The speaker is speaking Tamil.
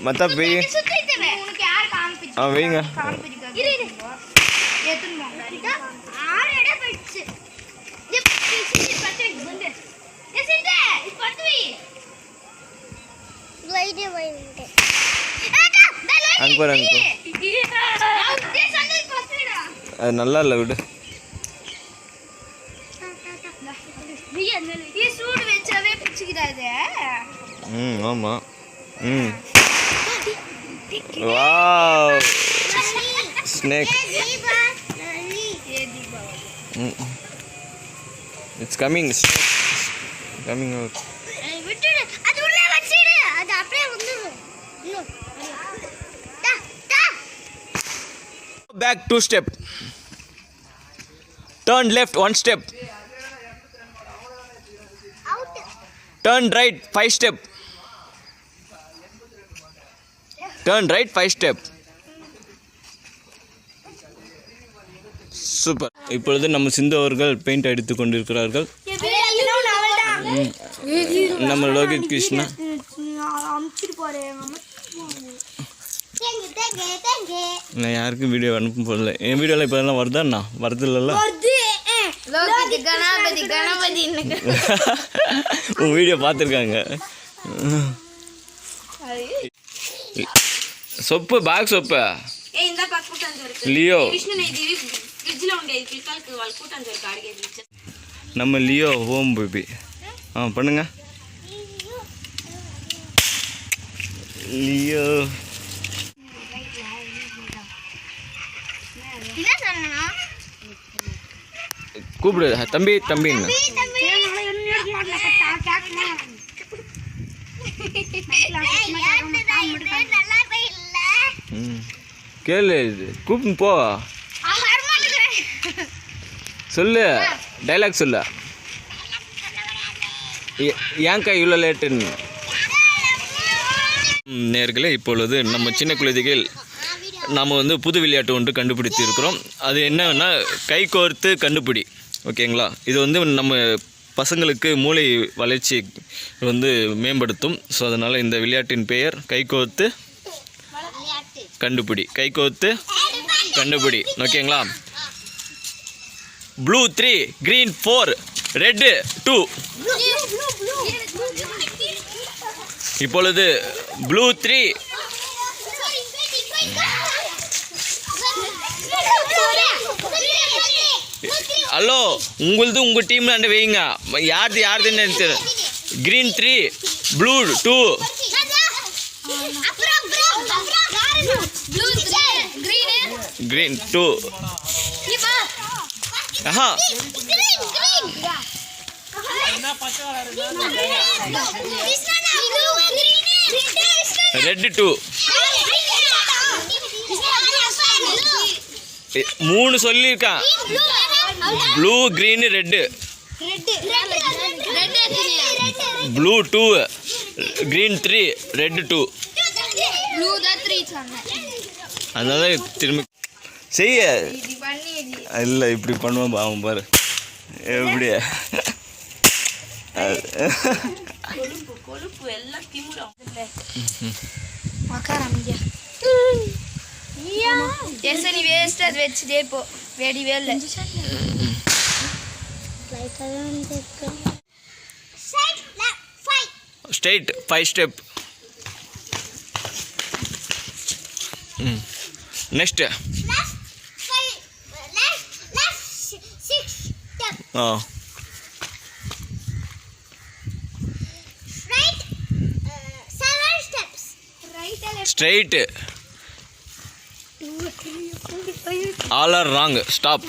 மற்ற போய் வைங்க. அங்கே போகிற அது நல்லா இல்லை விடு. ஆமாம். Wow snake. It's coming. Coming out. Back 2 step. Turn left 1 step. Turn right 5 step. Turn right 5 step. Super. இப்பொழுது நம்ம சிந்து அவர்கள் பெயிண்ட் அடித்துக் கொண்டிருக்கிறார்கள். நம்ம லோகித் கிருஷ்ணா நான் யாருக்கும் வீடியோ அனுப்பும் போடல. என் வீடியோவில் இப்போ எல்லாம் வருதாண்ணா? வருது இல்லைல்ல? உன் வீடியோ பார்த்துருக்காங்க. சொப்பு பேக் சொப்பு லியோ. நம்ம லியோ ஹோம் பேபி. பண்ணுங்க லியோ. கூப்பிடு தம்பி தம்பின்னு. கேளு கூப்பிட்டு போ. சொல்லு டைலாக் சொல்லு. ஏன் கை இவ்வளோ லேட்டுன்னு. நேர்களே, இப்பொழுது நம்ம சின்ன குழந்தைகள் நாம் வந்து புது விளையாட்டு ஒன்று கண்டுபிடித்து இருக்கிறோம். அது என்னன்னா கை கோர்த்து கண்டுபிடி. ஓகேங்களா? இது வந்து நம்ம பசங்களுக்கு மூளை வளர்ச்சி வந்து மேம்படுத்தும். ஸோ அதனால் இந்த விளையாட்டின் பெயர் கை கோர்த்து கண்டுபிடி. கை கோர்த்து கண்டுபிடி. ஓகேங்களா? Blue 3, green 4, red 2. இப்பொழுது ப்ளூ 3 ஹலோ உங்களது உங்கள் டீமில் அண்டு வைங்க. யாருதுன்னு green 3, blue 2. green 2. ஆஹா red 2. 3 சொல்லியிருக்கான். Blue green red. Blue 2, green 3, red 2. அதனால திரும்பி செய்ய இல்லை இப்படி பண்ணுவோம். அவன் பாரு எப்படி straight 5 step. Next straight. All are wrong. Stop.